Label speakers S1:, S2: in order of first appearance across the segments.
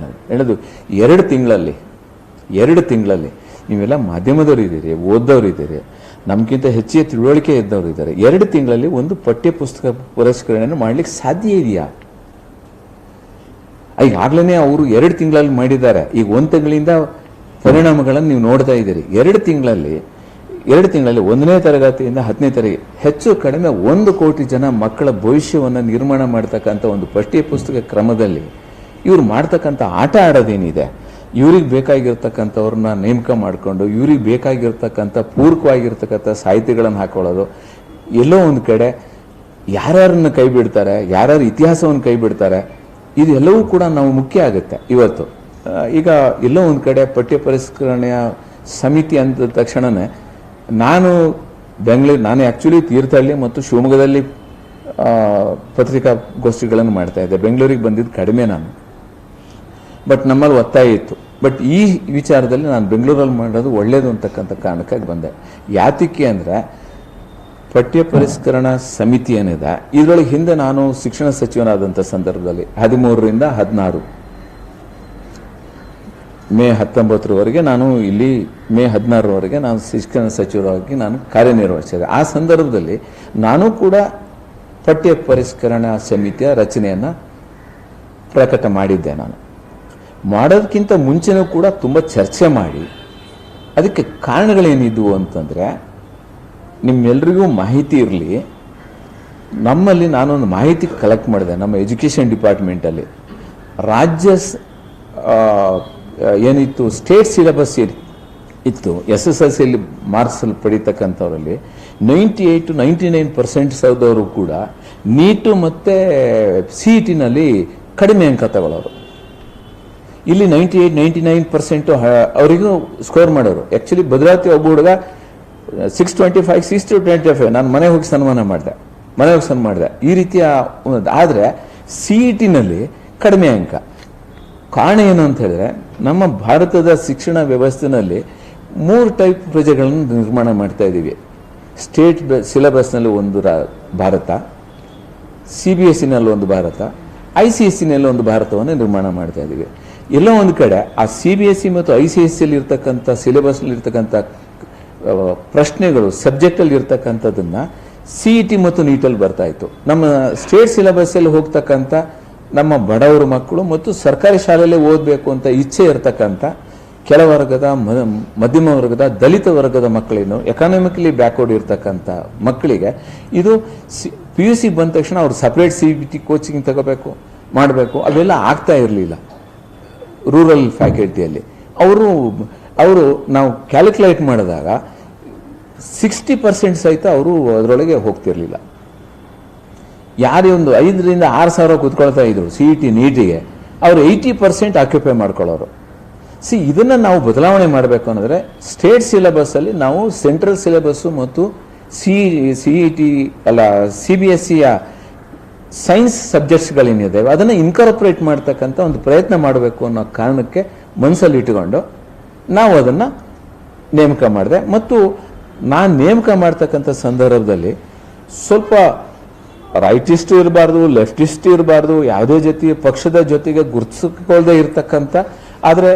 S1: ನಾನು ಹೇಳೋದು 2 ತಿಂಗಳಲ್ಲಿ ನೀವೆಲ್ಲ ಮಾಧ್ಯಮದವರು ಇದ್ದೀರಿ, ಓದ್ದವ್ರು ಇದ್ದೀರಿ, ನಮ್ಗಿಂತ ಹೆಚ್ಚಿನ ತಿಳುವಳಿಕೆ ಇದ್ದವರು ಇದ್ದಾರೆ. 2 ತಿಂಗಳಲ್ಲಿ ಒಂದು ಪಠ್ಯ ಪುಸ್ತಕ ಪುರಸ್ಕರಣೆಯನ್ನು ಮಾಡ್ಲಿಕ್ಕೆ ಸಾಧ್ಯ ಇದೆಯಾ? ಈಗಾಗಲೇ ಅವರು 2 ತಿಂಗಳಲ್ಲಿ ಮಾಡಿದ್ದಾರೆ. ಈಗ 1 ತಿಂಗಳಿಂದ ಪರಿಣಾಮಗಳನ್ನು ನೀವು ನೋಡ್ತಾ ಇದ್ದೀರಿ. 2 ತಿಂಗಳಲ್ಲಿ 1ನೇ ತರಗತಿಯಿಂದ 10ನೇ ತರಗತಿ ಹೆಚ್ಚು ಕಡಿಮೆ 1 ಕೋಟಿ ಜನ ಮಕ್ಕಳ ಭವಿಷ್ಯವನ್ನು ನಿರ್ಮಾಣ ಮಾಡ್ತಕ್ಕಂಥ ಒಂದು ಪಠ್ಯ ಪುಸ್ತಕ ಕ್ರಮದಲ್ಲಿ ಇವ್ರು ಮಾಡ್ತಕ್ಕಂಥ ಆಟ ಆಡೋದೇನಿದೆ, ಇವ್ರಿಗೆ ಬೇಕಾಗಿರ್ತಕ್ಕಂಥವ್ರನ್ನ ನೇಮಕ ಮಾಡಿಕೊಂಡು ಇವ್ರಿಗೆ ಬೇಕಾಗಿರ್ತಕ್ಕಂಥ ಪೂರಕವಾಗಿರ್ತಕ್ಕಂಥ ಸಾಹಿತ್ಯಗಳನ್ನು ಹಾಕೊಳ್ಳೋದು, ಎಲ್ಲೋ ಒಂದು ಕಡೆ ಯಾರ್ಯಾರನ್ನ ಕೈ ಬಿಡ್ತಾರೆ, ಯಾರ್ಯಾರು ಇತಿಹಾಸವನ್ನು ಕೈ ಬಿಡ್ತಾರೆ, ಇದೆಲ್ಲವೂ ಕೂಡ ನಾವು ಮುಖ್ಯ ಆಗುತ್ತೆ ಇವತ್ತು. ಈಗ ಎಲ್ಲೋ ಒಂದು ಕಡೆ ಪಠ್ಯ ಪರಿಷ್ಕರಣೆಯ ಸಮಿತಿ ಅಂದ ತಕ್ಷಣವೇ ನಾನು ಆ್ಯಕ್ಚುಲಿ ತೀರ್ಥಹಳ್ಳಿ ಮತ್ತು ಶಿವಮೊಗ್ಗದಲ್ಲಿ ಪತ್ರಿಕಾಗೋಷ್ಠಿಗಳನ್ನು ಮಾಡ್ತಾ ಇದ್ದೆ. ಬೆಂಗಳೂರಿಗೆ ಬಂದಿದ್ದು ಕಡಿಮೆ ನಾನು, ಬಟ್ ನಮ್ಮಲ್ಲಿ ಒತ್ತಾಯ ಇತ್ತು. ಬಟ್ ಈ ವಿಚಾರದಲ್ಲಿ ನಾನು ಬೆಂಗಳೂರಲ್ಲಿ ಮಾಡೋದು ಒಳ್ಳೇದು ಅಂತಕ್ಕಂಥ ಕಾರಣಕ್ಕಾಗಿ ಬಂದೆ. ಯಾತಕ್ಕೆ ಅಂದರೆ ಪಠ್ಯ ಪರಿಷ್ಕರಣಾ ಸಮಿತಿ ಏನಿದೆ ಇದರೊಳಗೆ ಹಿಂದೆ ನಾನು ಶಿಕ್ಷಣ ಸಚಿವನಾದಂಥ ಸಂದರ್ಭದಲ್ಲಿ 13ರಿಂದ 16 ಮೇ 19ರವರೆಗೆ ನಾನು ಇಲ್ಲಿ ಮೇ 16ರವರೆಗೆ ನಾನು ಶಿಕ್ಷಣ ಸಚಿವರಾಗಿ ನಾನು ಕಾರ್ಯನಿರ್ವಹಿಸಿದೆ. ಆ ಸಂದರ್ಭದಲ್ಲಿ ನಾನು ಕೂಡ ಪಠ್ಯ ಪರಿಷ್ಕರಣಾ ಸಮಿತಿಯ ರಚನೆಯನ್ನು ಪ್ರಕಟ ಮಾಡಿದ್ದೆ. ನಾನು ಮಾಡೋದಕ್ಕಿಂತ ಮುಂಚೆನೂ ಕೂಡ ತುಂಬ ಚರ್ಚೆ ಮಾಡಿ ಅದಕ್ಕೆ ಕಾರಣಗಳೇನಿದ್ವು ಅಂತಂದರೆ, ನಿಮ್ಮೆಲ್ರಿಗೂ ಮಾಹಿತಿ ಇರಲಿ, ನಮ್ಮಲ್ಲಿ ನಾನೊಂದು ಮಾಹಿತಿ ಕಲೆಕ್ಟ್ ಮಾಡಿದೆ. ನಮ್ಮ ಎಜುಕೇಷನ್ ಡಿಪಾರ್ಟ್ಮೆಂಟಲ್ಲಿ ರಾಜ್ಯ ಏನಿತ್ತು ಸ್ಟೇಟ್ ಸಿಲೆಬಸ್ ಇತ್ತು, SSLCಯಲ್ಲಿ ಮಾರ್ಕ್ಸ್ ಪಡೀತಕ್ಕಂಥವರಲ್ಲಿ 98 to 99% ಅವರು ಕೂಡ ನೀಟು ಮತ್ತು CET-ನಲ್ಲಿ ಕಡಿಮೆ ಅಂಕ ತಗೊಳ್ಳೋರು. ಇಲ್ಲಿ 98-99% ಅವರಿಗೂ ಸ್ಕೋರ್ ಮಾಡೋರು. ಆ್ಯಕ್ಚುಲಿ ಭದ್ರಾವತಿ ಒಬ್ಬ ಹುಡುಗ 625, 625 ನಾನು ಮನೆಗೆ ಹೋಗಿ ಸನ್ಮಾನ ಮಾಡಿದೆ. ಈ ರೀತಿಯ ಆದರೆ CET-ನಲ್ಲಿ ಕಡಿಮೆ ಅಂಕ. ಕಾರಣ ಏನು ಅಂತ ಹೇಳಿದ್ರೆ, ನಮ್ಮ ಭಾರತದ ಶಿಕ್ಷಣ ವ್ಯವಸ್ಥೆನಲ್ಲಿ 3 ಟೈಪ್ ಪ್ರಜೆಗಳನ್ನು ನಿರ್ಮಾಣ ಮಾಡ್ತಾ ಇದ್ದೀವಿ. ಸ್ಟೇಟ್ ಸಿಲೆಬಸ್ನಲ್ಲಿ ಒಂದು ಭಾರತ, CBSE-ನಲ್ಲಿ ಒಂದು ಭಾರತ, ICSE-ನಲ್ಲಿ ಒಂದು ಭಾರತವನ್ನು ನಿರ್ಮಾಣ ಮಾಡ್ತಾ ಇದ್ದೀವಿ. ಎಲ್ಲೋ ಒಂದು ಕಡೆ ಆ CBSE ಮತ್ತು ICSE-ಯಲ್ಲಿ ಇರ್ತಕ್ಕಂಥ ಸಿಲೆಬಸ್ನಲ್ಲಿ ಇರ್ತಕ್ಕಂಥ ಪ್ರಶ್ನೆಗಳು ಸಬ್ಜೆಕ್ಟಲ್ಲಿ ಇರ್ತಕ್ಕಂಥದ್ದನ್ನು CET ಮತ್ತು ನೀಟಲ್ಲಿ ಬರ್ತಾ ಇತ್ತು. ನಮ್ಮ ಸ್ಟೇಟ್ ಸಿಲೆಬಸ್ಸಲ್ಲಿ ಹೋಗ್ತಕ್ಕಂಥ ನಮ್ಮ ಬಡವರ ಮಕ್ಕಳು ಮತ್ತು ಸರ್ಕಾರಿ ಶಾಲೆಯಲ್ಲೇ ಓದಬೇಕು ಅಂತ ಇಚ್ಛೆ ಇರತಕ್ಕಂಥ ಕೆಳ ವರ್ಗದ, ಮಧ್ಯಮ ವರ್ಗದ, ದಲಿತ ವರ್ಗದ ಮಕ್ಕಳೇನು ಎಕಾನಮಿಕಲಿ ಬ್ಯಾಕ್ವರ್ಡ್ ಇರ್ತಕ್ಕಂಥ ಮಕ್ಕಳಿಗೆ ಇದು PUC ಬಂದ ತಕ್ಷಣ ಅವ್ರು ಸಪ್ರೇಟ್ CBT ಕೋಚಿಂಗ್ ತಗೋಬೇಕು, ಮಾಡಬೇಕು, ಅವೆಲ್ಲ ಆಗ್ತಾ ಇರಲಿಲ್ಲ ರೂರಲ್ ಫ್ಯಾಕಲ್ಟಿಯಲ್ಲಿ. ಅವರು ನಾವು ಕ್ಯಾಲ್ಕುಲೇಟ್ ಮಾಡಿದಾಗ 60% ಸಹಿತ ಅವರು ಅದರೊಳಗೆ ಹೋಗ್ತಿರ್ಲಿಲ್ಲ. ಯಾರೇ ಒಂದು 5,000 to 6,000 ಕೂತ್ಕೊಳ್ತಾ ಇದ್ರು CET ನೀಟಿಗೆ, ಅವರು 80% ಆಕ್ಯುಪೈ ಮಾಡ್ಕೊಳ್ಳೋರು. ಇದನ್ನು ನಾವು ಬದಲಾವಣೆ ಮಾಡಬೇಕು ಅನ್ನೋದ್ರೆ ಸ್ಟೇಟ್ ಸಿಲೆಬಸ್ಸಲ್ಲಿ ನಾವು ಸೆಂಟ್ರಲ್ ಸಿಲೆಬಸ್ಸು ಮತ್ತು CBSE-ಯ ಸೈನ್ಸ್ ಸಬ್ಜೆಕ್ಟ್ಸ್ಗಳೇನಿದೆ ಅದನ್ನು ಇನ್ಕಾರ್ಪೊರೇಟ್ ಮಾಡ್ತಕ್ಕಂಥ ಒಂದು ಪ್ರಯತ್ನ ಮಾಡಬೇಕು ಅನ್ನೋ ಕಾರಣಕ್ಕೆ ಮನಸ್ಸಲ್ಲಿ ಇಟ್ಟುಕೊಂಡು ನಾವು ಅದನ್ನು ನೇಮಕ ಮಾಡಿದೆ. ಮತ್ತು ನಾನು ನೇಮಕ ಮಾಡ್ತಕ್ಕಂಥ ಸಂದರ್ಭದಲ್ಲಿ ಸ್ವಲ್ಪ ರೈಟಿಸ್ಟ್ ಇರಬಾರ್ದು, ಲೆಫ್ಟಿಸ್ಟ್ ಇರಬಾರ್ದು, ಯಾವುದೇ ಪಕ್ಷದ ಜೊತೆಗೆ ಗುರುತಿಸಿಕೊಳ್ಳದೆ ಇರತಕ್ಕಂಥ ಆದರೆ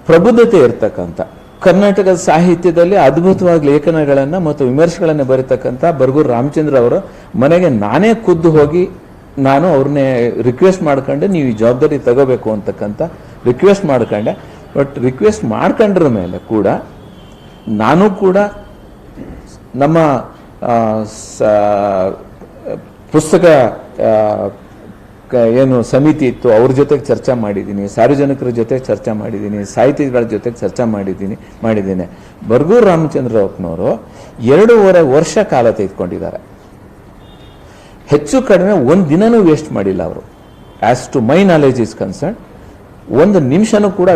S1: ಪ್ರಬುದ್ಧತೆ ಇರತಕ್ಕಂಥ, ಕರ್ನಾಟಕದ ಸಾಹಿತ್ಯದಲ್ಲಿ ಅದ್ಭುತವಾಗಿ ಲೇಖನಗಳನ್ನು ಮತ್ತು ವಿಮರ್ಶೆಗಳನ್ನು ಬರೀತಕ್ಕಂಥ ಬರಗೂರು ರಾಮಚಂದ್ರ ಅವರ ಮನೆಗೆ ನಾನೇ ಖುದ್ದು ಹೋಗಿ ನಾನು ಅವ್ರನ್ನೇ ರಿಕ್ವೆಸ್ಟ್ ಮಾಡ್ಕೊಂಡೆ, ನೀವು ಈ ಜವಾಬ್ದಾರಿ ತಗೋಬೇಕು ಅಂತಕ್ಕಂಥ ರಿಕ್ವೆಸ್ಟ್ ಮಾಡ್ಕೊಂಡೆ. ಬಟ್ ರಿಕ್ವೆಸ್ಟ್ ಮಾಡ್ಕೊಂಡ್ರ ಮೇಲೆ ಕೂಡ ನಾನು ಕೂಡ ನಮ್ಮ ಪುಸ್ತಕ ಏನು ಸಮಿತಿ ಇತ್ತು ಅವ್ರ ಜೊತೆಗೆ ಚರ್ಚೆ ಮಾಡಿದ್ದೀನಿ, ಸಾರ್ವಜನಿಕರ ಜೊತೆ ಚರ್ಚೆ ಮಾಡಿದ್ದೀನಿ, ಸಾಹಿತಿಗಳ ಜೊತೆಗೆ ಚರ್ಚೆ ಮಾಡಿದ್ದೀನಿ. ಬರಗೂರು ರಾಮಚಂದ್ರಪ್ಪನವರು 2.5 ವರ್ಷ ಕಾಲ ತೆಗೆದುಕೊಂಡಿದ್ದಾರೆ. ಹೆಚ್ಚು ಕಡಿಮೆ 1 ದಿನನೂ ವೇಸ್ಟ್ ಮಾಡಿಲ್ಲ ಅವರು. As to my knowledge is concern 1 ನಿಮಿಷನೂ ಕೂಡ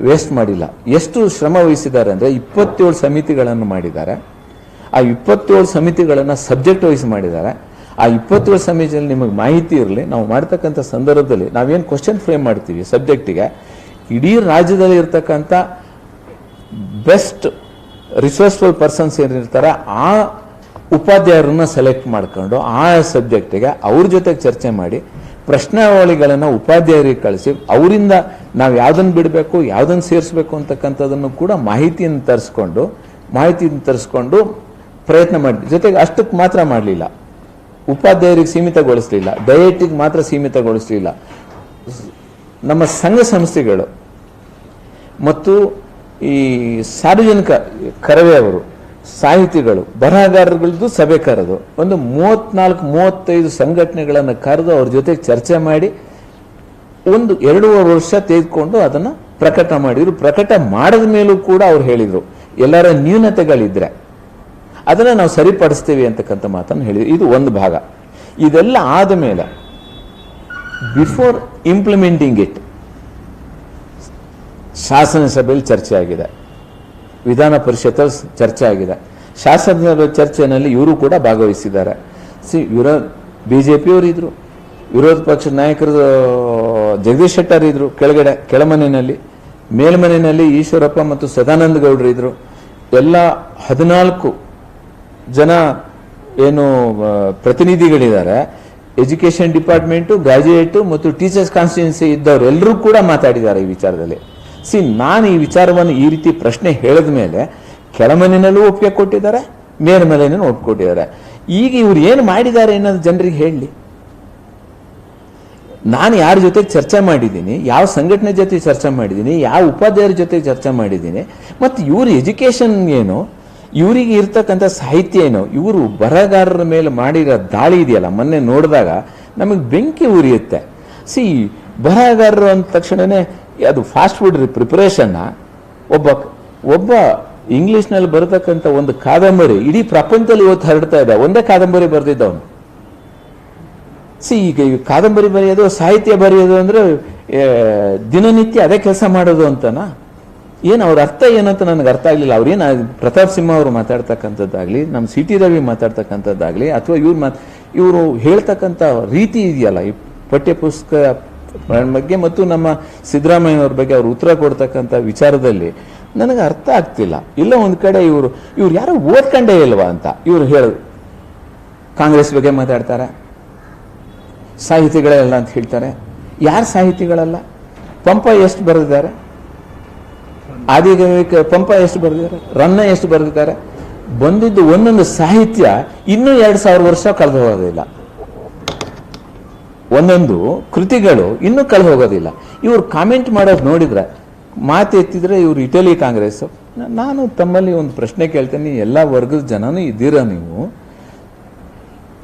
S1: ವೇಸ್ಟ್ ಮಾಡಿಲ್ಲ. ಎಷ್ಟು ಶ್ರಮ ವಹಿಸಿದ್ದಾರೆ ಅಂದರೆ 27 ಸಮಿತಿಗಳನ್ನು ಮಾಡಿದ್ದಾರೆ. ಆ 27 ಸಮಿತಿಗಳನ್ನು ಸಬ್ಜೆಕ್ಟ್ ವೈಸ್ ಮಾಡಿದ್ದಾರೆ. ಆ 27 ಸಮಿತಿಯಲ್ಲಿ ನಿಮಗೆ ಮಾಹಿತಿ ಇರಲಿ, ನಾವು ಮಾಡ್ತಕ್ಕಂಥ ಸಂದರ್ಭದಲ್ಲಿ ನಾವೇನು ಕ್ವಶನ್ ಫ್ರೇಮ್ ಮಾಡ್ತೀವಿ ಸಬ್ಜೆಕ್ಟಿಗೆ, ಇಡೀ ರಾಜ್ಯದಲ್ಲಿ ಇರ್ತಕ್ಕಂಥ ಬೆಸ್ಟ್ ರಿಸೋರ್ಸ್ಫುಲ್ ಪರ್ಸನ್ಸ್ ಏನಿರ್ತಾರೆ ಆ ಉಪಾಧ್ಯಾಯರನ್ನ ಸೆಲೆಕ್ಟ್ ಮಾಡ್ಕೊಂಡು ಆ ಸಬ್ಜೆಕ್ಟಿಗೆ ಅವ್ರ ಜೊತೆಗೆ ಚರ್ಚೆ ಮಾಡಿ ಪ್ರಶ್ನಾವಳಿಗಳನ್ನು ಉಪಾಧ್ಯಾಯರಿಗೆ ಕಳಿಸಿ ಅವರಿಂದ ನಾವು ಯಾವುದನ್ನು ಬಿಡಬೇಕು ಯಾವುದನ್ನು ಸೇರಿಸಬೇಕು ಅಂತಕ್ಕಂಥದ್ದನ್ನು ಕೂಡ ಮಾಹಿತಿಯನ್ನು ತರಿಸ್ಕೊಂಡು ಪ್ರಯತ್ನ ಮಾಡಿದ್ವಿ. ಜೊತೆಗೆ ಅಷ್ಟಕ್ಕೆ ಮಾತ್ರ ಮಾಡಲಿಲ್ಲ, ಉಪಾಧ್ಯಾಯರಿಗೆ ಸೀಮಿತಗೊಳಿಸಲಿಲ್ಲ, ಡಯಟಿಗೆ ಮಾತ್ರ ಸೀಮಿತಗೊಳಿಸಲಿಲ್ಲ. ನಮ್ಮ ಸಂಘ ಸಂಸ್ಥೆಗಳು ಮತ್ತು ಈ ಸಾರ್ವಜನಿಕ ಕರವೇ ಸಾಹಿತಿಗಳು, ಬರಹಗಾರರದ್ದು ಸಭೆ ಕರೆದು ಒಂದು 34-35 ಸಂಘಟನೆಗಳನ್ನು ಕರೆದು ಅವ್ರ ಜೊತೆಗೆ ಚರ್ಚೆ ಮಾಡಿ 1-2 ವರ್ಷ ತೆಗೆದುಕೊಂಡು ಅದನ್ನು ಪ್ರಕಟ ಮಾಡಿದ್ರು. ಪ್ರಕಟ ಮಾಡಿದ ಮೇಲೂ ಕೂಡ ಅವ್ರು ಹೇಳಿದರು ಎಲ್ಲರ ನ್ಯೂನತೆಗಳಿದ್ರೆ ಅದನ್ನು ನಾವು ಸರಿಪಡಿಸ್ತೀವಿ ಅಂತಕ್ಕಂಥ ಮಾತನ್ನು ಹೇಳಿದ್ರು. ಇದು ಒಂದು ಭಾಗ. ಇದೆಲ್ಲ ಆದ ಮೇಲೆ ಬಿಫೋರ್ ಇಂಪ್ಲಿಮೆಂಟಿಂಗ್ ಇಟ್ ಶಾಸನ ಸಭೆಯಲ್ಲಿ ಚರ್ಚೆ ಆಗಿದೆ, ವಿಧಾನ ಪರಿಷತ್ತಲ್ಲಿ ಚರ್ಚೆ ಆಗಿದೆ. ಶಾಸನಸಭೆ ಚರ್ಚೆಯಲ್ಲಿ ಇವರು ಕೂಡ ಭಾಗವಹಿಸಿದ್ದಾರೆ. ಬಿಜೆಪಿಯವರು ಇದ್ರು, ವಿರೋಧ ಪಕ್ಷದ ನಾಯಕರು ಜಗದೀಶ್ ಶೆಟ್ಟರ್ ಇದ್ರು ಕೆಳಮನೆಯಲ್ಲಿ, ಮೇಲ್ಮನೆಯಲ್ಲಿ ಈಶ್ವರಪ್ಪ ಮತ್ತು ಸದಾನಂದ ಗೌಡರು ಇದ್ರು. ಎಲ್ಲ 14 ಜನ ಏನು ಪ್ರತಿನಿಧಿಗಳಿದ್ದಾರೆ, ಎಜುಕೇಶನ್ ಡಿಪಾರ್ಟ್ಮೆಂಟು, ಗ್ರಾಜ್ಯುಯೇಟು ಮತ್ತು ಟೀಚರ್ಸ್ ಕಾನ್ಸ್ಟಿಟ್ಯೂನ್ಸಿ ಇದ್ದವರು ಎಲ್ಲರೂ ಕೂಡ ಮಾತಾಡಿದ್ದಾರೆ ಈ ವಿಚಾರದಲ್ಲಿ. ನಾನು ಈ ವಿಚಾರವನ್ನು ಈ ರೀತಿ ಪ್ರಶ್ನೆ ಹೇಳಿದ ಮೇಲೆ ಕೆಳಮನೆಯಲ್ಲೂ ಒಪ್ಪಿಗೆ ಕೊಟ್ಟಿದ್ದಾರೆ, ಮೇಲ್ಮನೆಯಲ್ಲೂ ಒಪ್ಪಿಗೆ ಕೊಟ್ಟಿದ್ದಾರೆ. ಈಗ ಇವ್ರು ಏನು ಮಾಡಿದ್ದಾರೆ ಅನ್ನೋದು ಜನರಿಗೆ ಹೇಳಲಿ. ನಾನು ಯಾರ ಜೊತೆಗೆ ಚರ್ಚೆ ಮಾಡಿದ್ದೀನಿ, ಯಾವ ಸಂಘಟನೆ ಜೊತೆ ಚರ್ಚೆ ಮಾಡಿದ್ದೀನಿ, ಯಾವ ಉಪಾಧ್ಯಾಯರ ಜೊತೆಗೆ ಚರ್ಚೆ ಮಾಡಿದ್ದೀನಿ, ಮತ್ತು ಇವ್ರ ಎಜುಕೇಶನ್ ಏನು, ಇವರಿಗೆ ಇರ್ತಕ್ಕಂಥ ಸಾಹಿತ್ಯ ಏನು, ಇವರು ಬರಹಗಾರರ ಮೇಲೆ ಮಾಡಿರೋ ದಾಳಿ ಇದೆಯಲ್ಲ, ಮೊನ್ನೆ ನೋಡಿದಾಗ ನಮಗೆ ಬೆಂಕಿ ಉರಿಯುತ್ತೆ. ಬರಹಗಾರರು ಅಂದ ತಕ್ಷಣನೇ ಅದು ಫಾಸ್ಟ್ ಫುಡ್ ಪ್ರಿಪರೇಷನ್ನ ಒಬ್ಬ ಇಂಗ್ಲಿಷ್ನಲ್ಲಿ ಬರತಕ್ಕಂಥ ಒಂದು ಕಾದಂಬರಿ ಇಡೀ ಪ್ರಪಂಚದಲ್ಲಿ ಇವತ್ತು ಹರಡ್ತಾ ಇದೆ. ಒಂದೇ ಕಾದಂಬರಿ ಬರೆದಿದ್ದವನು. ಈಗ ಈ ಕಾದಂಬರಿ ಬರೆಯೋದು, ಸಾಹಿತ್ಯ ಬರೆಯೋದು ಅಂದ್ರೆ ದಿನನಿತ್ಯ ಅದೇ ಕೆಲಸ ಮಾಡೋದು ಅಂತನಾ? ಏನು ಅವ್ರ ಅರ್ಥ ಏನಂತ ನನಗೆ ಅರ್ಥ ಆಗಲಿಲ್ಲ. ಅವ್ರೇನು ಪ್ರತಾಪ್ ಸಿಂಹ ಅವರು ಮಾತಾಡ್ತಕ್ಕಂಥದ್ದಾಗಲಿ, ನಮ್ಮ ಸಿ ಟಿ ರವಿ ಮಾತಾಡ್ತಕ್ಕಂಥದ್ದಾಗಲಿ, ಅಥವಾ ಇವರು ಹೇಳ್ತಕ್ಕಂಥ ರೀತಿ ಇದೆಯಲ್ಲ, ಈ ಪಠ್ಯಪುಸ್ತಕ ಬಗ್ಗೆ ಮತ್ತು ನಮ್ಮ ಸಿದ್ದರಾಮಯ್ಯವ್ರ ಬಗ್ಗೆ ಅವ್ರು ಉತ್ತರ ಕೊಡ್ತಕ್ಕಂಥ ವಿಚಾರದಲ್ಲಿ ನನಗೆ ಅರ್ಥ ಆಗ್ತಿಲ್ಲ. ಇಲ್ಲ ಒಂದು ಕಡೆ ಇವರು ಯಾರೋ ಓದ್ಕೊಂಡೇ ಇಲ್ವಾ ಅಂತ ಇವರು ಹೇಳೋದು. ಕಾಂಗ್ರೆಸ್ ಬಗ್ಗೆ ಮಾತಾಡ್ತಾರೆ, ಸಾಹಿತಿಗಳೆಲ್ಲ ಅಂತ ಹೇಳ್ತಾರೆ. ಯಾರು ಸಾಹಿತಿಗಳಲ್ಲ? ಪಂಪ ಎಷ್ಟು ಬರೆದಿದ್ದಾರೆ, ಆದಿಕವಿ ಪಂಪ ಎಷ್ಟು ಬರೆದಿದ್ದಾರೆ, ರನ್ನ ಎಷ್ಟು ಬರೆದಿದ್ದಾರೆ. ಬಂದಿದ್ದು ಒಂದೊಂದು ಸಾಹಿತ್ಯ ಇನ್ನೂ 2000 ವರ್ಷ ಕಳೆದು ಹೋಗೋದಿಲ್ಲ. ಒಂದೊಂದು ಕೃತಿಗಳು ಇನ್ನೂ ಕಳೆದು ಹೋಗೋದಿಲ್ಲ. ಇವ್ರು ಕಾಮೆಂಟ್ ಮಾಡೋದು ನೋಡಿದ್ರೆ, ಮಾತು ಎತ್ತಿದ್ರೆ ಇವರು ಇಟಲಿ ಕಾಂಗ್ರೆಸ್. ನಾನು ತಮ್ಮಲ್ಲಿ ಒಂದು ಪ್ರಶ್ನೆ ಕೇಳ್ತೇನೆ, ಎಲ್ಲ ವರ್ಗದ ಜನನೂ ಇದ್ದೀರಾ ನೀವು,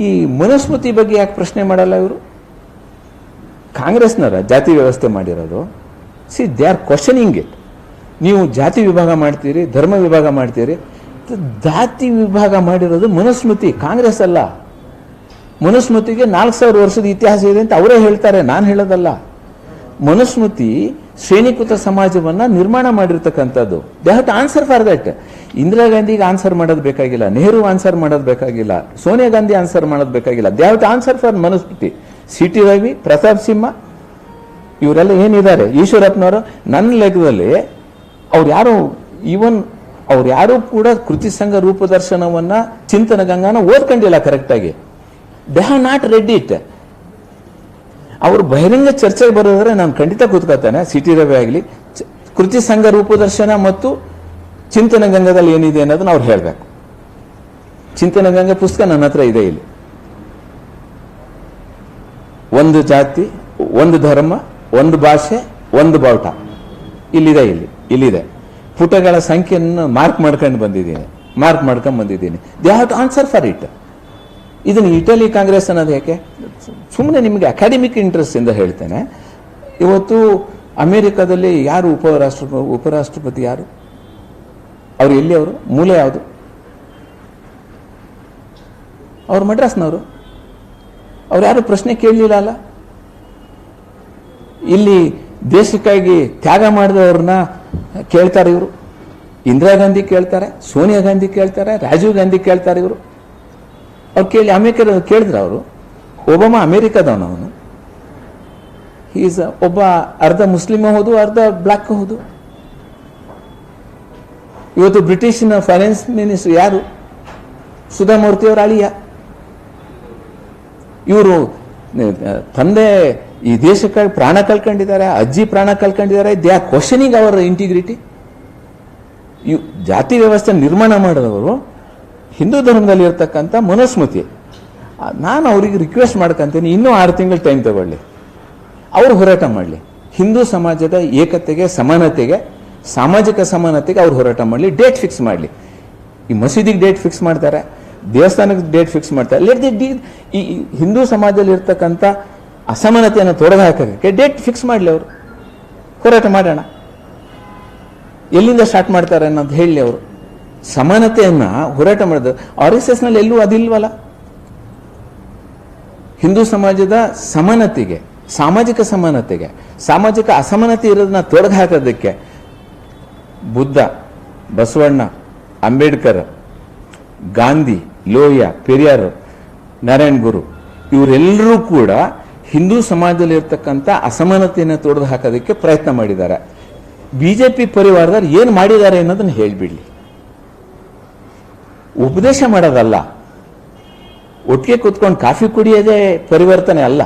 S1: ಈ ಮನುಸ್ಮೃತಿ ಬಗ್ಗೆ ಯಾಕೆ ಪ್ರಶ್ನೆ ಮಾಡಲ್ಲ ಇವರು? ಕಾಂಗ್ರೆಸ್ನವರ ಜಾತಿ ವ್ಯವಸ್ಥೆ ಮಾಡಿರೋದು. They are questioning it. ನೀವು ಜಾತಿ ವಿಭಾಗ ಮಾಡ್ತೀರಿ, ಧರ್ಮ ವಿಭಾಗ ಮಾಡ್ತೀರಿ. ಜಾತಿ ವಿಭಾಗ ಮಾಡಿರೋದು ಮನುಸ್ಮೃತಿ, ಕಾಂಗ್ರೆಸ್ ಅಲ್ಲ. ಮನುಸ್ಮೃತಿಗೆ 4000 ವರ್ಷದ ಇತಿಹಾಸ ಇದೆ ಅಂತ ಅವರೇ ಹೇಳ್ತಾರೆ, ನಾನು ಹೇಳೋದಲ್ಲ. ಮನುಸ್ಮೃತಿ ಶ್ರೇಣೀಕೃತ ಸಮಾಜವನ್ನ ನಿರ್ಮಾಣ ಮಾಡಿರ್ತಕ್ಕಂಥದ್ದು. They have to answer for that. Indira ಗಾಂಧಿಗೆ ಆನ್ಸರ್ ಮಾಡೋದು ಬೇಕಾಗಿಲ್ಲ, ನೆಹರು ಆನ್ಸರ್ ಮಾಡೋದು ಬೇಕಾಗಿಲ್ಲ, ಸೋನಿಯಾ ಗಾಂಧಿ ಆನ್ಸರ್ ಮಾಡೋದು ಬೇಕಾಗಿಲ್ಲ. They have to answer for Manusmriti. C T Ravi, Pratap Simha ಇವರೆಲ್ಲ ಏನಿದ್ದಾರೆ, ಈಶ್ವರಪ್ಪನವರು, ನನ್ನ ಲೆಕ್ಕದಲ್ಲಿ ಅವ್ರು ಯಾರು ಕೂಡ ಕೃತಿ ಸಂಘ ರೂಪದರ್ಶನವನ್ನ, ಚಿಂತನ ಗಂಗಾನ ಓದ್ಕೊಂಡಿಲ್ಲ ಕರೆಕ್ಟಾಗಿ. They have not read it. ಅವರು ಬಹಿರಂಗ ಚರ್ಚೆಗೆ ಬರೋದ್ರೆ ನಾನು ಖಂಡಿತ ಕೂತ್ಕೊಳ್ತೇನೆ. ಸಿ ಟಿ ರವಿ ಆಗಲಿ, ಕೃತಿ ಸಂಘ ರೂಪದರ್ಶನ ಮತ್ತು ಚಿಂತನ ಗಂಗಾದಲ್ಲಿ ಏನಿದೆ ಅನ್ನೋದನ್ನ ಅವ್ರು ಹೇಳಬೇಕು. ಚಿಂತನ ಗಂಗಾ ಪುಸ್ತಕ ನನ್ನ ಹತ್ರ ಇದೆ. ಇಲ್ಲಿ ಒಂದು ಜಾತಿ, ಒಂದು ಧರ್ಮ, ಒಂದು ಭಾಷೆ, ಒಂದು ಬಾವುಟ ಇಲ್ಲಿದೆ. ಪುಟಗಳ ಸಂಖ್ಯೆಯನ್ನು ಮಾರ್ಕ್ ಮಾಡ್ಕೊಂಡು ಬಂದಿದ್ದೀನಿ. They have to answer for it. ಇದನ್ನು ಇಟಲಿ ಕಾಂಗ್ರೆಸ್ ಅನ್ನೋದು ಯಾಕೆ? ಸುಮ್ಮನೆ ನಿಮಗೆ ಅಕಾಡೆಮಿಕ್ ಇಂಟ್ರೆಸ್ಟ್ ಇಂದ ಹೇಳ್ತೇನೆ. ಇವತ್ತು ಅಮೆರಿಕದಲ್ಲಿ ಯಾರು ಉಪರಾಷ್ಟ್ರಪತಿ ಯಾರು? ಅವರು ಎಲ್ಲಿ? ಅವರು ಮೂಲ ಯಾವುದು? ಅವ್ರು ಮಡ್ರಾಸ್ನವರು. ಅವ್ರು ಯಾರು ಪ್ರಶ್ನೆ ಕೇಳಲಿಲ್ಲ ಅಲ್ಲ. ಇಲ್ಲಿ ದೇಶಕ್ಕಾಗಿ ತ್ಯಾಗ ಮಾಡಿದವ್ರನ್ನ ಕೇಳ್ತಾರೆ ಇವರು. ಇಂದಿರಾ ಗಾಂಧಿ ಕೇಳ್ತಾರೆ, ಸೋನಿಯಾ ಗಾಂಧಿ ಕೇಳ್ತಾರೆ, ರಾಜೀವ್ ಗಾಂಧಿ ಕೇಳ್ತಾರೆ ಇವರು. ಅವ್ರು ಕೇಳಿದ್ರೆ ಅವರು ಒಬಾಮ ಅಮೆರಿಕದವನು. ಅವನು ಈಸ್ ಒಬ್ಬ ಅರ್ಧ ಮುಸ್ಲಿಮ್ ಹೌದು, ಅರ್ಧ ಬ್ಲಾಕ್ ಹೌದು. ಇವತ್ತು ಬ್ರಿಟಿಷಿನ ಫೈನಾನ್ಸ್ ಮಿನಿಸ್ಟರ್ ಯಾರು? ಸುಧಾಮೂರ್ತಿ ಅವರ ಅಳಿಯ. ಇವರು ತಂದೆ ಈ ದೇಶಕ್ಕಾಗಿ ಪ್ರಾಣ ಕಳ್ಕೊಂಡಿದ್ದಾರೆ, ಅಜ್ಜಿ ಪ್ರಾಣ ಕಳ್ಕೊಂಡಿದ್ದಾರೆ. They are questioning our integrity. ಜಾತಿ ವ್ಯವಸ್ಥೆ ನಿರ್ಮಾಣ ಮಾಡಿದವರು ಹಿಂದೂ ಧರ್ಮದಲ್ಲಿ ಇರ್ತಕ್ಕಂಥ ಮನುಸ್ಮೃತಿ. ನಾನು ಅವರಿಗೆ ರಿಕ್ವೆಸ್ಟ್ ಮಾಡ್ಕೊಂತೀನಿ, ಇನ್ನೂ 6 ತಿಂಗಳು ಟೈಮ್ ತಗೊಳ್ಳಿ, ಅವರು ಹೋರಾಟ ಮಾಡಲಿ. ಹಿಂದೂ ಸಮಾಜದ ಏಕತೆಗೆ, ಸಮಾನತೆಗೆ, ಸಾಮಾಜಿಕ ಸಮಾನತೆಗೆ ಅವ್ರು ಹೋರಾಟ ಮಾಡಲಿ. ಡೇಟ್ ಫಿಕ್ಸ್ ಮಾಡಲಿ. ಈ ಮಸೀದಿಗೆ ಡೇಟ್ ಫಿಕ್ಸ್ ಮಾಡ್ತಾರೆ, ದೇವಸ್ಥಾನಕ್ಕೆ ಡೇಟ್ ಫಿಕ್ಸ್ ಮಾಡ್ತಾರೆ. ಲೆಟ್ ದಿ ಈ ಹಿಂದೂ ಸಮಾಜದಲ್ಲಿ ಇರ್ತಕ್ಕಂಥ ಅಸಮಾನತೆಯನ್ನು ತೊಡೆದು ಹಾಕೋಕ್ಕೆ ಡೇಟ್ ಫಿಕ್ಸ್ ಮಾಡಲಿ. ಅವರು ಹೋರಾಟ ಮಾಡೋಣ. ಎಲ್ಲಿಂದ ಸ್ಟಾರ್ಟ್ ಮಾಡ್ತಾರೆ ಅನ್ನೋದು ಹೇಳಿ. ಅವರು ಸಮಾನತೆಯನ್ನ ಹೋರಾಟ ಮಾಡಿದ್ರು. RSS ನಲ್ಲಿ ಎಲ್ಲೂ ಅದಿಲ್ವಲ್ಲ. ಹಿಂದೂ ಸಮಾಜದ ಸಮಾನತೆಗೆ, ಸಾಮಾಜಿಕ ಸಮಾನತೆಗೆ, ಸಾಮಾಜಿಕ ಅಸಮಾನತೆ ಇರೋದನ್ನ ತೊಡೆದು ಹಾಕೋದಕ್ಕೆ ಬುದ್ಧ, ಬಸವಣ್ಣ, ಅಂಬೇಡ್ಕರ್, ಗಾಂಧಿ, ಲೋಹಿಯಾ, ಪೆರಿಯಾರ್, ನಾರಾಯಣ್ ಗುರು ಇವರೆಲ್ಲರೂ ಕೂಡ ಹಿಂದೂ ಸಮಾಜದಲ್ಲಿ ಇರ್ತಕ್ಕಂಥ ಅಸಮಾನತೆಯನ್ನು ತೊಡೆದು ಹಾಕೋದಕ್ಕೆ ಪ್ರಯತ್ನ ಮಾಡಿದ್ದಾರೆ. ಬಿಜೆಪಿ ಪರಿವಾರದವ್ರು ಏನು ಮಾಡಿದ್ದಾರೆ ಅನ್ನೋದನ್ನು ಹೇಳಿಬಿಡ್ಲಿ. ಉಪದೇಶ ಮಾಡೋದಲ್ಲ, ಒಟ್ಟಿಗೆ ಕೂತ್ಕೊಂಡು ಕಾಫಿ ಕುಡಿಯೋದೇ ಪರಿವರ್ತನೆ ಅಲ್ಲ.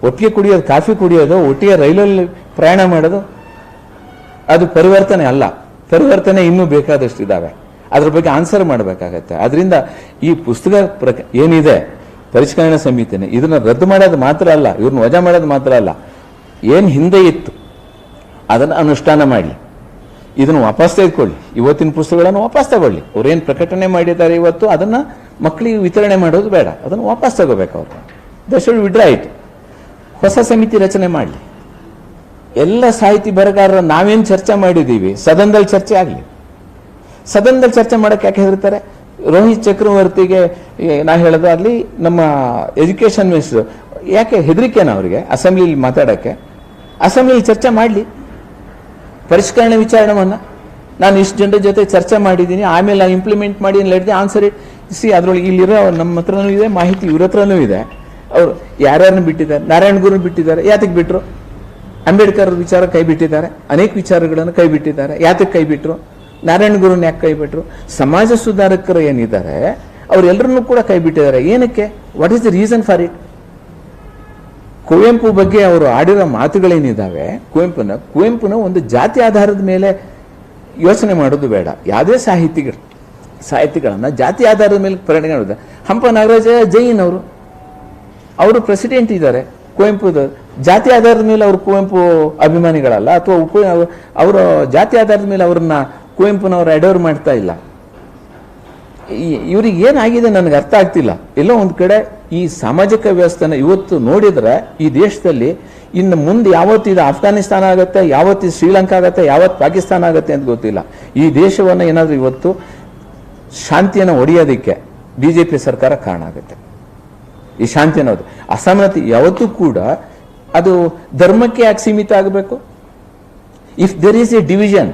S1: ಒಟ್ಟಿಗೆ ಕುಡಿಯೋದು, ಕಾಫಿ ಕುಡಿಯೋದು, ಒಟ್ಟಿಗೆ ರೈಲಲ್ಲಿ ಪ್ರಯಾಣ ಮಾಡೋದು ಅದು ಪರಿವರ್ತನೆ ಅಲ್ಲ. ಪರಿವರ್ತನೆ ಇನ್ನೂ ಬೇಕಾದಷ್ಟು ಇದ್ದಾವೆ. ಅದ್ರ ಬಗ್ಗೆ ಆನ್ಸರ್ ಮಾಡಬೇಕಾಗತ್ತೆ. ಅದರಿಂದ ಈ ಪುಸ್ತಕ ಏನಿದೆ ಪರಿಷ್ಕರಣಾ ಸಮಿತಿನೇ, ಇದನ್ನ ರದ್ದು ಮಾಡೋದು ಮಾತ್ರ ಅಲ್ಲ, ಇವ್ರನ್ನ ವಜಾ ಮಾಡೋದು ಮಾತ್ರ ಅಲ್ಲ, ಏನು ಹಿಂದೆ ಇತ್ತು ಅದನ್ನು ಅನುಷ್ಠಾನ ಮಾಡಲಿ. ಇದನ್ನು ವಾಪಸ್ ತೆಗೆದುಕೊಳ್ಳಿ. ಇವತ್ತಿನ ಪುಸ್ತಕಗಳನ್ನು ವಾಪಸ್ ತಗೊಳ್ಳಿ. ಅವ್ರೇನು ಪ್ರಕಟಣೆ ಮಾಡಿದ್ದಾರೆ ಇವತ್ತು ಅದನ್ನ ಮಕ್ಕಳಿಗೆ ವಿತರಣೆ ಮಾಡೋದು ಬೇಡ, ಅದನ್ನು ವಾಪಸ್ ತಗೋಬೇಕು. ಅವರು ದೇ ಶುಡ್ ವಿಡ್ರಾ ಇಟ್. ಹೊಸ ಸಮಿತಿ ರಚನೆ ಮಾಡಲಿ. ಎಲ್ಲ ಸಾಹಿತಿ ಬರಗಾರರ ನಾವೇನು ಚರ್ಚೆ ಮಾಡಿದ್ದೀವಿ ಸದನದಲ್ಲಿ ಚರ್ಚೆ ಆಗಲಿ. ಸದನದಲ್ಲಿ ಚರ್ಚೆ ಮಾಡಕ್ಕೆ ಯಾಕೆ ಹೆದರ್ತಾರೆ? ರೋಹಿತ್ ಚಕ್ರವರ್ತಿಗೆ ನಾ ಹೇಳೋದಾಗ್ಲಿ, ನಮ್ಮ ಎಜುಕೇಶನ್ ಮಿನಿಸ್ಟರ್ ಯಾಕೆ ಹೆದರಿಕೆನ ಅವರಿಗೆ ಅಸೆಂಬ್ಲಿಲಿ ಮಾತಾಡೋಕ್ಕೆ? ಅಸೆಂಬ್ಲಿಲಿ ಚರ್ಚೆ ಮಾಡಲಿ. ಪರಿಷ್ಕರಣೆ ವಿಚಾರವನ್ನ ನಾನು ಇಷ್ಟು ಜನರ ಜೊತೆ ಚರ್ಚೆ ಮಾಡಿದ್ದೀನಿ, ಆಮೇಲೆ ನಾನು ಇಂಪ್ಲಿಮೆಂಟ್ ಮಾಡಿ ಲೆಟ್ ದಿ ಆನ್ಸರ್ ಇಟ್. ಅದ್ರೊಳಗೆ ಇಲ್ಲಿರೋ ನಮ್ಮ ಹತ್ರನೂ ಇದೆ ಮಾಹಿತಿ, ಇವ್ರ ಹತ್ರನೂ ಇದೆ. ಅವರು ಯಾರ್ಯಾರನ್ನು ಬಿಟ್ಟಿದ್ದಾರೆ? ನಾರಾಯಣ್ ಗುರು ಬಿಟ್ಟಿದ್ದಾರೆ. ಯಾತಕ್ಕೆ ಬಿಟ್ಟರು? ಅಂಬೇಡ್ಕರ್ ವಿಚಾರ ಕೈ ಬಿಟ್ಟಿದ್ದಾರೆ. ಅನೇಕ ವಿಚಾರಗಳನ್ನು ಕೈ ಬಿಟ್ಟಿದ್ದಾರೆ. ಯಾತಕ್ಕೆ ಕೈ ಬಿಟ್ಟರು? ನಾರಾಯಣ್ ಗುರುನ ಯಾಕೆ ಕೈ ಬಿಟ್ಟರು? ಸಮಾಜ ಸುಧಾರಕರು ಏನಿದ್ದಾರೆ ಅವರೆಲ್ಲರನ್ನೂ ಕೂಡ ಕೈ ಬಿಟ್ಟಿದ್ದಾರೆ. ಏನಕ್ಕೆ? What is the reason for it? Kuvempu ಬಗ್ಗೆ ಅವರು ಆಡಿರೋ ಮಾತುಗಳೇನಿದ್ದಾವೆ, ಕುವೆಂಪುನ ಒಂದು ಜಾತಿ ಆಧಾರದ ಮೇಲೆ ಯೋಚನೆ ಮಾಡೋದು ಬೇಡ. ಯಾವುದೇ ಸಾಹಿತಿಗಳನ್ನ ಜಾತಿ ಆಧಾರದ ಮೇಲೆ ಪರಿಗಣನೆ ಮಾಡೋದು. ಹಂಪ ನಾಗರಾಜ ಜೈನ್ ಅವರು ಪ್ರೆಸಿಡೆಂಟ್ ಇದ್ದಾರೆ. ಕುವೆಂಪುದ ಜಾತಿ ಆಧಾರದ ಮೇಲೆ ಅವರು ಕುವೆಂಪು ಅಭಿಮಾನಿಗಳಲ್ಲ, ಅಥವಾ ಅವರ ಜಾತಿ ಆಧಾರದ ಮೇಲೆ ಅವ್ರನ್ನ ಕುವೆಂಪುನವರು ಅಡೋರ್ ಮಾಡ್ತಾ ಇಲ್ಲ. ಇವ್ರಿಗೆ ಏನಾಗಿದೆ ನನಗೆ ಅರ್ಥ ಆಗ್ತಿಲ್ಲ. ಎಲ್ಲೋ ಒಂದು ಕಡೆ ಈ ಸಾಮಾಜಿಕ ವ್ಯವಸ್ಥೆನ ಇವತ್ತು ನೋಡಿದ್ರೆ ಈ ದೇಶದಲ್ಲಿ ಇನ್ನು ಮುಂದೆ ಯಾವತ್ತು ಇದು ಅಫ್ಘಾನಿಸ್ತಾನ ಆಗುತ್ತೆ, ಯಾವತ್ತು ಇದು ಶ್ರೀಲಂಕಾ ಆಗುತ್ತೆ, ಯಾವತ್ತು ಪಾಕಿಸ್ತಾನ ಆಗುತ್ತೆ ಅಂತ ಗೊತ್ತಿಲ್ಲ. ಈ ದೇಶವನ್ನು ಏನಾದರೂ ಇವತ್ತು ಶಾಂತಿಯನ್ನು ಒಡೆಯೋದಕ್ಕೆ ಬಿಜೆಪಿ ಸರ್ಕಾರ ಕಾರಣ ಆಗುತ್ತೆ. ಈ ಶಾಂತಿ ಅನ್ನೋದು ಅಸಮಾನತೆ ಯಾವತ್ತೂ ಕೂಡ ಅದು ಧರ್ಮಕ್ಕೆ ಯಾಕೆ ಸೀಮಿತ ಆಗಬೇಕು? If there is a division,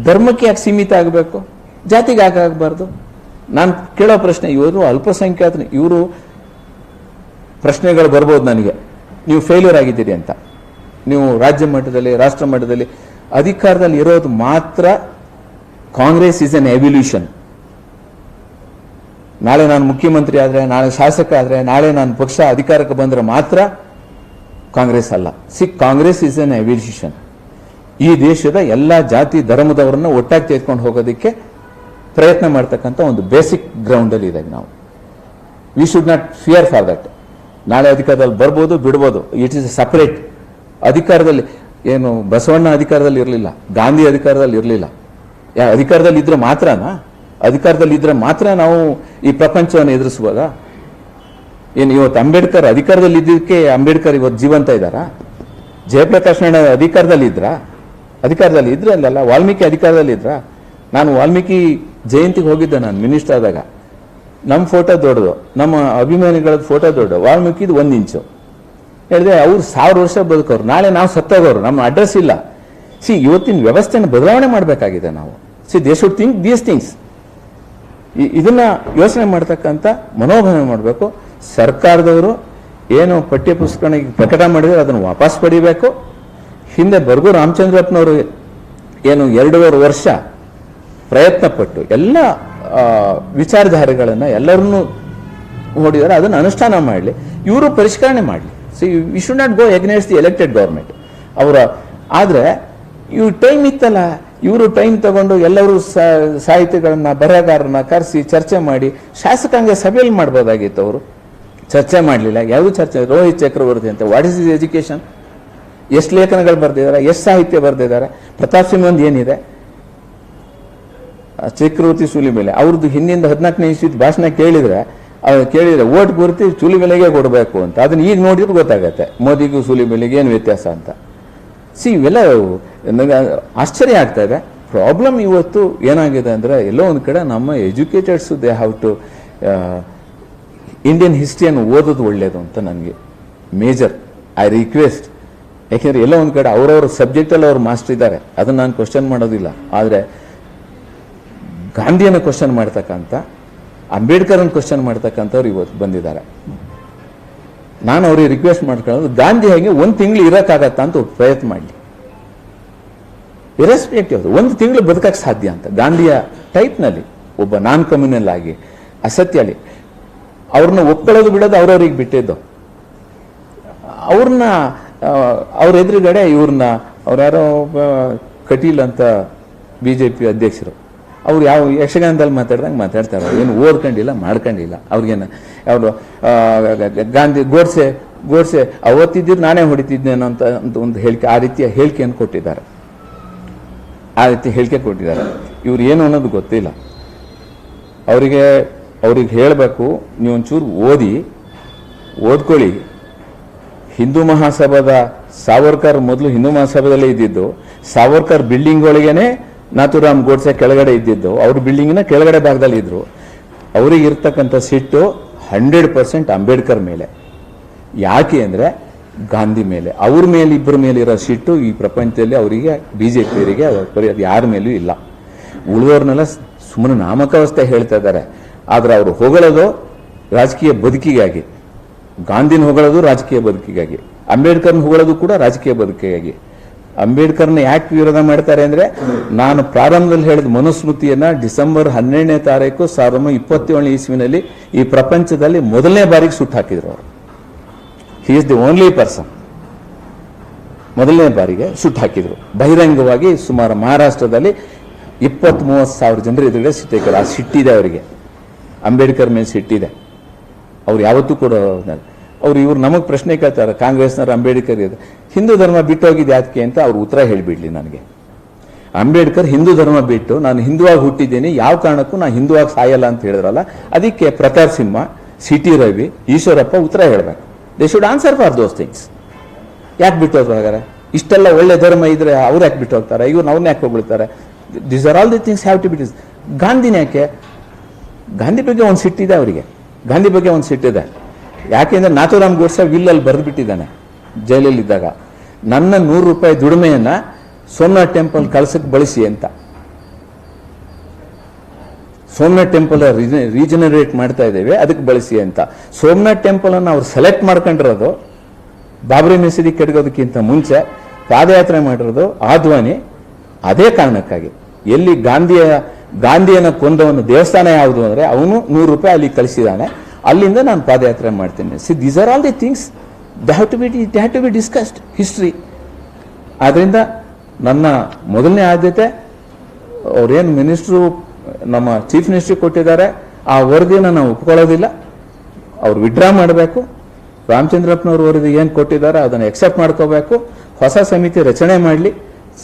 S1: ಧರ್ಮಕ್ಕೆ ಯಾಕೆ ಸೀಮಿತ ಆಗಬೇಕು? ಜಾತಿಗೆ ಆಗಬಾರ್ದು? ನಾನು ಕೇಳೋ ಪ್ರಶ್ನೆ, ಇವರು ಅಲ್ಪಸಂಖ್ಯಾತ, ಇವರು ಪ್ರಶ್ನೆಗಳು ಬರ್ಬೋದು ನನಗೆ, ನೀವು ಫೇಲ್ಯೂರ್ ಆಗಿದ್ದೀರಿ ಅಂತ. ನೀವು ರಾಜ್ಯ ಮಟ್ಟದಲ್ಲಿ, ರಾಷ್ಟ್ರ ಮಟ್ಟದಲ್ಲಿ ಅಧಿಕಾರದಲ್ಲಿ ಇರೋದು ಮಾತ್ರ ಕಾಂಗ್ರೆಸ್ ಇಸ್ ಎನ್ ಎವಲ್ಯೂಷನ್. ನಾಳೆ ನಾನು ಮುಖ್ಯಮಂತ್ರಿ ಆದರೆ, ನಾಳೆ ಶಾಸಕ ಆದರೆ, ನಾಳೆ ನಾನು ಪಕ್ಷ ಅಧಿಕಾರಕ್ಕೆ ಬಂದರೆ ಮಾತ್ರ ಕಾಂಗ್ರೆಸ್ ಅಲ್ಲ. Congress is N evolution. ಈ ದೇಶದ ಎಲ್ಲ ಜಾತಿ ಧರ್ಮದವರನ್ನ ಒಟ್ಟಾಗಿ ತೆಗೆದುಕೊಂಡು ಹೋಗೋದಕ್ಕೆ ಪ್ರಯತ್ನ ಮಾಡ್ತಕ್ಕಂಥ ಒಂದು ಬೇಸಿಕ್ ಗ್ರೌಂಡ್ ಅಲ್ಲಿ ಇದೆ. ನಾವು V should not fear for that. ನಾಳೆ ಅಧಿಕಾರದಲ್ಲಿ ಬರ್ಬೋದು, ಬಿಡ್ಬೋದು. It is separate. ಅಧಿಕಾರದಲ್ಲಿ ಏನು ಬಸವಣ್ಣ ಅಧಿಕಾರದಲ್ಲಿ ಇರಲಿಲ್ಲ, ಗಾಂಧಿ ಅಧಿಕಾರದಲ್ಲಿ ಇರಲಿಲ್ಲ. ಅಧಿಕಾರದಲ್ಲಿ ಇದ್ರೆ ಮಾತ್ರನಾ? ಅಧಿಕಾರದಲ್ಲಿ ಇದ್ರೆ ಮಾತ್ರ ನಾವು ಈ ಪ್ರಪಂಚವನ್ನು ಎದುರಿಸಬಹುದಾ? ಏನು ಇವತ್ತು ಅಂಬೇಡ್ಕರ್ ಅಧಿಕಾರದಲ್ಲಿ ಇದ್ದಕ್ಕೆ ಅಂಬೇಡ್ಕರ್ ಇವತ್ತು ಜೀವಂತ ಇದ್ದಾರಾ? ಜಯಪ್ರಕಾಶ್ ನಾರಾಯಣ ಅಧಿಕಾರದಲ್ಲಿ ಇದ್ರಾ? ಅಧಿಕಾರದಲ್ಲಿ ಇದ್ರೆ ಅಲ್ಲ. ವಾಲ್ಮೀಕಿ ಅಧಿಕಾರದಲ್ಲಿ ಇದ್ರಾ? ನಾನು ವಾಲ್ಮೀಕಿ ಜಯಂತಿಗೆ ಹೋಗಿದ್ದೆ ನಾನು ಮಿನಿಸ್ಟರ್ ಆದಾಗ. ನಮ್ಮ ಫೋಟೋ ದೊಡ್ಡದು, ನಮ್ಮ ಅಭಿಮಾನಿಗಳದ್ದು ಫೋಟೋ ದೊಡ್ಡದು, ವಾಲ್ಮೀಕಿದು 1 ಇಂಚು. ಹೇಳಿದೆ ಅವ್ರು 1000 ವರ್ಷ ಬದುಕೋರು, ನಾಳೆ ನಾವು ಸತ್ತೋಗೋರು, ನಮ್ಮ ಅಡ್ರೆಸ್ ಇಲ್ಲ. ಇವತ್ತಿನ ವ್ಯವಸ್ಥೆನ ಬದಲಾವಣೆ ಮಾಡಬೇಕಾಗಿದೆ ನಾವು. They should think these things. ಇದನ್ನ ಯೋಚನೆ ಮಾಡ್ತಕ್ಕಂಥ ಮನೋಭಾವನೆ ಮಾಡಬೇಕು. ಸರ್ಕಾರದವರು ಏನು ಪಠ್ಯ ಪುಸ್ತಕಗಳಿಗೆ ಪ್ರಕಟ ಮಾಡಿದ್ರೆ ಅದನ್ನು ವಾಪಸ್ ಪಡಿಬೇಕು. ಹಿಂದೆ ಬರ್ಗು ರಾಮಚಂದ್ರಪ್ಪನವರು ಏನು 2.5 ವರ್ಷ ಪ್ರಯತ್ನ ಪಟ್ಟು ಎಲ್ಲ ವಿಚಾರಧಾರೆಗಳನ್ನು ಎಲ್ಲರನ್ನೂ ಹೊಡಿದಾರೆ ಅದನ್ನು ಅನುಷ್ಠಾನ ಮಾಡಲಿ, ಇವರು ಪರಿಷ್ಕರಣೆ ಮಾಡಲಿ. So we should not go against the elected government ಅವರ. ಆದರೆ ಇವ್ರು ಟೈಮ್ ಇತ್ತಲ್ಲ, ಇವರು ಟೈಮ್ ತಗೊಂಡು ಎಲ್ಲರೂ ಸಾಹಿತಿಗಳನ್ನ ಬರಹಗಾರರನ್ನ ಕರೆಸಿ ಚರ್ಚೆ ಮಾಡಿ ಶಾಸಕಾಂಗ ಸಭೆಯಲ್ಲಿ ಮಾಡ್ಬೋದಾಗಿತ್ತು. ಅವರು ಚರ್ಚೆ ಮಾಡಲಿಲ್ಲ, ಯಾವುದು ಚರ್ಚೆ. ರೋಹಿತ್ ಚಕ್ರವರ್ತಿ ಅಂತ ವಾಟ್ ಇಸ್ ಇಸ್ ಎಜುಕೇಶನ್, ಎಷ್ಟು ಲೇಖನಗಳು ಬರೆದಿದ್ದಾರೆ, ಎಷ್ಟು ಸಾಹಿತ್ಯ ಬರೆದಿದ್ದಾರೆ. ಪ್ರತಾಪ್ ಸಿಂಹಂದು ಏನಿದೆ, ಚಕ್ರವರ್ತಿ ಸೂಲಿ ಮೇಲೆ ಅವ್ರದ್ದು ಹಿಂದಿಂದ 14ನೇ ಇಸ್ವಿ ಭಾಷಣ ಕೇಳಿದ್ರೆ ಓಟ್ ಗುರುತಿ ಸೂಲಿ ಬೆಲೆಗೆ ಕೊಡಬೇಕು ಅಂತ. ಅದನ್ನ ಈಗ ನೋಡಿದ್ರೆ ಗೊತ್ತಾಗತ್ತೆ ಮೋದಿಗೂ ಸೂಲಿ ಬೆಲೆಗೆ ಏನು ವ್ಯತ್ಯಾಸ ಅಂತ. ಇವೆಲ್ಲ ನನಗೆ ಆಶ್ಚರ್ಯ ಆಗ್ತಾ ಇದೆ. ಪ್ರಾಬ್ಲಮ್ ಇವತ್ತು ಏನಾಗಿದೆ ಅಂದರೆ, ಎಲ್ಲೋ ಒಂದು ಕಡೆ ನಮ್ಮ educateds they have to Indian ಹಿಸ್ಟ್ರಿಯನ್ನು ಓದೋದು ಒಳ್ಳೆಯದು ಅಂತ ನನಗೆ ಮೇಜರ್ ಐ ರಿಕ್ವೆಸ್ಟ್. ಯಾಕೆಂದರೆ ಎಲ್ಲೋ ಒಂದು ಕಡೆ ಅವರವ್ರ ಸಬ್ಜೆಕ್ಟಲ್ಲಿ ಅವ್ರು ಮಾಸ್ಟರ್ ಇದ್ದಾರೆ, ಅದನ್ನು ನಾನು ಕ್ವಶನ್ ಮಾಡೋದಿಲ್ಲ. ಆದರೆ ಗಾಂಧಿಯನ್ನು ಕ್ವಶನ್ ಮಾಡ್ತಕ್ಕಂಥ, ಅಂಬೇಡ್ಕರ್ನ ಕ್ವಶನ್ ಮಾಡ್ತಕ್ಕಂಥವ್ರು ಇವತ್ತು ಬಂದಿದ್ದಾರೆ. ನಾನು ಅವ್ರಿಗೆ ರಿಕ್ವೆಸ್ಟ್ ಮಾಡ್ಕೊಳ್ಳೋದು, ಗಾಂಧಿ ಹೇಗೆ ಒಂದು ತಿಂಗಳು ಇರೋಕ್ಕಾಗತ್ತಾ ಅಂತ ಪ್ರಯತ್ನ ಮಾಡಲಿ. ಇರೆಸ್ಪೆಕ್ಟಿವ್ ಒಂದು ತಿಂಗಳು ಬದುಕಕ್ಕೆ ಸಾಧ್ಯ ಅಂತ ಗಾಂಧಿಯ ಟೈಪ್ನಲ್ಲಿ ಒಬ್ಬ ನಾನ್ ಕಮ್ಯುನಲ್ ಆಗಿ ಅಸತ್ಯಲಿ ಅವ್ರನ್ನ ಒಪ್ಕೊಳ್ಳೋದು ಬಿಡೋದು ಅವ್ರವ್ರಿಗೆ ಬಿಟ್ಟಿದ್ದು. ಅವ್ರನ್ನ ಅವ್ರ ಎದುರುಗಡೆ ಇವ್ರನ್ನ ಅವ್ರ್ಯಾರೋ ಕಟೀಲ್ ಅಂತ BJP ಅಧ್ಯಕ್ಷರು, ಅವ್ರು ಯಾವ ಯಕ್ಷಗಾನದಲ್ಲಿ ಮಾತಾಡ್ದಂಗೆ ಮಾತಾಡ್ತಾರೆ. ಏನು ಓದ್ಕೊಂಡಿಲ್ಲ ಮಾಡ್ಕೊಂಡಿಲ್ಲ. ಅವ್ರಿಗೇನು ಅವರು ಗಾಂಧಿ ಗೋಡ್ಸೆ ಅವತ್ತಿದ್ದು ನಾನೇ ಹೊಡಿತಿದ್ದೇನೋ ಅಂತ ಒಂದು ಹೇಳಿಕೆ, ಆ ರೀತಿಯ ಹೇಳಿಕೆಯನ್ನು ಕೊಟ್ಟಿದ್ದಾರೆ. ಇವ್ರು ಏನು ಅನ್ನೋದು ಗೊತ್ತಿಲ್ಲ. ಅವ್ರಿಗೆ ಹೇಳಬೇಕು, ನೀವು ಒಂಚೂರು ಓದ್ಕೊಳ್ಳಿ. ಹಿಂದೂ ಮಹಾಸಭಾದ ಸಾವರ್ಕರ್ ಮೊದಲು ಹಿಂದೂ ಮಹಾಸಭಾದಲ್ಲೇ ಇದ್ದಿದ್ದು. ಸಾವರ್ಕರ್ ಬಿಲ್ಡಿಂಗ್ ಒಳಗೇನೆ ನಾಥೂರಾಮ್ ಗೋಡ್ಸೆ ಕೆಳಗಡೆ ಇದ್ದಿದ್ದು. ಅವ್ರ ಬಿಲ್ಡಿಂಗಿನ ಕೆಳಗಡೆ ಭಾಗದಲ್ಲಿ ಇದ್ರು. ಅವ್ರಿಗೆ ಇರ್ತಕ್ಕಂಥ ಸಿಟ್ಟು 100% ಅಂಬೇಡ್ಕರ್ ಮೇಲೆ. ಯಾಕೆ ಅಂದರೆ ಗಾಂಧಿ ಮೇಲೆ. ಅವ್ರ ಮೇಲೆ ಇಬ್ಬರ ಮೇಲೆ ಇರೋ ಸಿಟ್ಟು ಈ ಪ್ರಪಂಚದಲ್ಲಿ ಅವರಿಗೆ BJPಯವರಿಗೆ ಅದು ಯಾರ ಮೇಲೂ ಇಲ್ಲ. ಉಳಿದವ್ರನ್ನೆಲ್ಲ ಸುಮ್ಮನೆ ನಾಮಕಾವಸ್ಥೆ ಹೇಳ್ತಾ ಇದ್ದಾರೆ. ಆದರೆ ಅವರು ಹೊಗಳೋದು ರಾಜಕೀಯ ಬದುಕಿಗಾಗಿ, ಗಾಂಧಿನ ಹೊಗಳೋದು ರಾಜಕೀಯ ಬದುಕಿಗಾಗಿ, ಅಂಬೇಡ್ಕರ್ನ ಹೊಗಳೋದು ಕೂಡ ರಾಜಕೀಯ ಬದುಕಿಗಾಗಿ. ಅಂಬೇಡ್ಕರ್ನ ಯಾಕೆ ವಿರೋಧ ಮಾಡ್ತಾರೆ ಅಂದರೆ, ನಾನು ಪ್ರಾರಂಭದಲ್ಲಿ ಹೇಳಿದ ಮನುಸ್ಮೃತಿಯನ್ನ ಡಿಸೆಂಬರ್ 12ನೇ ತಾರೀಕು 1927 ಇಸ್ವಿನಲ್ಲಿ ಈ ಪ್ರಪಂಚದಲ್ಲಿ ಮೊದಲನೇ ಬಾರಿಗೆ ಸುಟ್ಟು ಹಾಕಿದ್ರು ಅವರು. He is the only person. ಮೊದಲನೇ ಬಾರಿಗೆ ಸುಟ್ಟು ಹಾಕಿದ್ರು ಬಹಿರಂಗವಾಗಿ. ಸುಮಾರು ಮಹಾರಾಷ್ಟ್ರದಲ್ಲಿ 20-30 ಸಾವಿರ ಜನರು ಎದುರುಗಡೆ ಸಿಟ್ಟಿದ್ದಾರೆ. ಆ ಸಿಟ್ಟಿದೆ ಅವರಿಗೆ, ಅಂಬೇಡ್ಕರ್ ಮೇಲೆ ಸಿಟ್ಟಿದೆ. ಅವ್ರು ಯಾವತ್ತೂ ಕೂಡ ಇವ್ರು ನಮಗೆ ಪ್ರಶ್ನೆ ಕೇಳ್ತಾರೆ, ಕಾಂಗ್ರೆಸ್ನವ್ರು ಅಂಬೇಡ್ಕರ್ ಇದೆ ಹಿಂದೂ ಧರ್ಮ ಬಿಟ್ಟು ಹೋಗಿದ್ದು ಯಾಕೆ ಅಂತ ಅವ್ರು ಉತ್ತರ ಹೇಳಿಬಿಡ್ಲಿ ನನಗೆ. ಅಂಬೇಡ್ಕರ್ ಹಿಂದೂ ಧರ್ಮ ಬಿಟ್ಟು ನಾನು ಹಿಂದುವಾಗಿ ಹುಟ್ಟಿದ್ದೀನಿ, ಯಾವ ಕಾರಣಕ್ಕೂ ನಾನು ಹಿಂದುವಾಗಿ ಸಾಯಲ್ಲ ಅಂತ ಹೇಳಿದ್ರಲ್ಲ, ಅದಕ್ಕೆ ಪ್ರತಾಪ್ ಸಿಂಹ, CT ರವಿ, ಈಶ್ವರಪ್ಪ ಉತ್ತರ ಹೇಳಬೇಕು. They should answer for those things. ಯಾಕೆ ಬಿಟ್ಟು ಹೋಗ್ತಾರೆ? ಇಷ್ಟೆಲ್ಲ ಒಳ್ಳೆ ಧರ್ಮ ಇದ್ರೆ ಅವ್ರು ಯಾಕೆ ಬಿಟ್ಟು ಹೋಗ್ತಾರೆ? ಇವ್ರು ಅವ್ರನ್ನ ಯಾಕೆ ಹೋಗ್ಬಿಡ್ತಾರೆ? This are all the things have to be this. ಗಾಂಧಿನ ಯಾಕೆ? ಗಾಂಧಿ ಬಗ್ಗೆ ಒಂದು ಸಿಟ್ಟಿದೆ ಅವರಿಗೆ. ಗಾಂಧಿ ಬಗ್ಗೆ ಒಂದು ಸಿಟ್ಟಿದೆ. ಯಾಕೆಂದ್ರೆ ನಾಥೂರಾಮ್ ಗೋಡ್ಸೆ ವಿಲ್ಲಲ್ಲಿ ಬರೆದ್ಬಿಟ್ಟಿದ್ದಾನೆ ಜೈಲಲ್ಲಿದ್ದಾಗ, ನನ್ನ ₹100 ದುಡಿಮೆಯನ್ನ ಸೋಮನಾಥ್ ಟೆಂಪಲ್ ಕಳಸಕ್ಕೆ ಬಳಸಿ ಅಂತ. ಸೋಮನಾಥ್ ಟೆಂಪಲ್ ರೀಜನರೇಟ್ ಮಾಡ್ತಾ ಇದ್ದೇವೆ, ಅದಕ್ಕೆ ಬಳಸಿ ಅಂತ. ಸೋಮನಾಥ್ ಟೆಂಪಲ್ ಅನ್ನು ಅವ್ರು ಸೆಲೆಕ್ಟ್ ಮಾಡ್ಕೊಂಡಿರೋದು ಬಾಬರಿ ಮಸೀದಿ ಕೆಡಗೋದಕ್ಕಿಂತ ಮುಂಚೆ ಪಾದಯಾತ್ರೆ ಮಾಡಿರೋದು ಆದ್ವಾನಿ ಅದೇ ಕಾರಣಕ್ಕಾಗಿ. ಎಲ್ಲಿ ಗಾಂಧಿಯನ್ನ ಕೊಂದವನು ದೇವಸ್ಥಾನ ಯಾವುದು ಅಂದ್ರೆ ಅವನು ₹100 ಅಲ್ಲಿ ಕಳಿಸಿದಾನೆ, ಅಲ್ಲಿಂದ ನಾನು ಪಾದಯಾತ್ರೆ ಮಾಡ್ತೇನೆ. See these are all the things they have to be discussed history. ಆದ್ರಿಂದ ನನ್ನ ಮೊದಲನೇ ಆದ್ಯತೆ ಅವ್ರೇನು ಮಿನಿಸ್ಟ್ರು ನಮ್ಮ ಚೀಫ್ ಮಿನಿಸ್ಟ್ರಿ ಕೊಟ್ಟಿದ್ದಾರೆ ಆ ವರದಿನ ನಾವು ಒಪ್ಕೊಳ್ಳೋದಿಲ್ಲ. ಅವ್ರು ವಿಡ್ರಾ ಮಾಡಬೇಕು. ರಾಮಚಂದ್ರಪ್ಪನವ್ರ ವರದಿ ಏನು ಕೊಟ್ಟಿದ್ದಾರೆ ಅದನ್ನು ಎಕ್ಸೆಪ್ಟ್ ಮಾಡ್ಕೋಬೇಕು. ಹೊಸ ಸಮಿತಿ ರಚನೆ ಮಾಡಲಿ,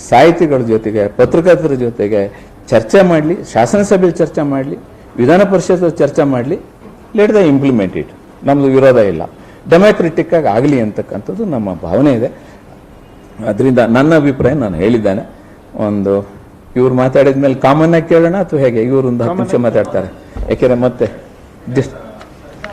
S1: ಸಾಹಿತಿಗಳ ಜೊತೆಗೆ ಪತ್ರಕರ್ತರ ಜೊತೆಗೆ ಚರ್ಚೆ ಮಾಡಲಿ, ಶಾಸನಸಭೆಯಲ್ಲಿ ಚರ್ಚೆ ಮಾಡಲಿ, ವಿಧಾನ ಪರಿಷತ್ ಚರ್ಚೆ ಮಾಡಲಿ. Let the implement it. ನಮ್ಮದು ವಿರೋಧ ಇಲ್ಲ. ಡೆಮೋಕ್ರೆಟಿಕ್ ಆಗಿ ಆಗಲಿ ಅಂತಕ್ಕಂಥದ್ದು ನಮ್ಮ ಭಾವನೆ ಇದೆ. ಅದರಿಂದ ನನ್ನ ಅಭಿಪ್ರಾಯ ನಾನು ಹೇಳಿದ್ದೇನೆ. ಇವ್ರು ಮಾತಾಡಿದ ಮೇಲೆ ಕಾಮನ್ ಆಗಿ ಕೇಳೋಣ ಅಥವಾ ಹೇಗೆ? ಇವರು ಒಂದು 10 ನಿಮಿಷ ಮಾತಾಡ್ತಾರೆ, ಯಾಕೆಂದ್ರೆ ಮತ್ತೆ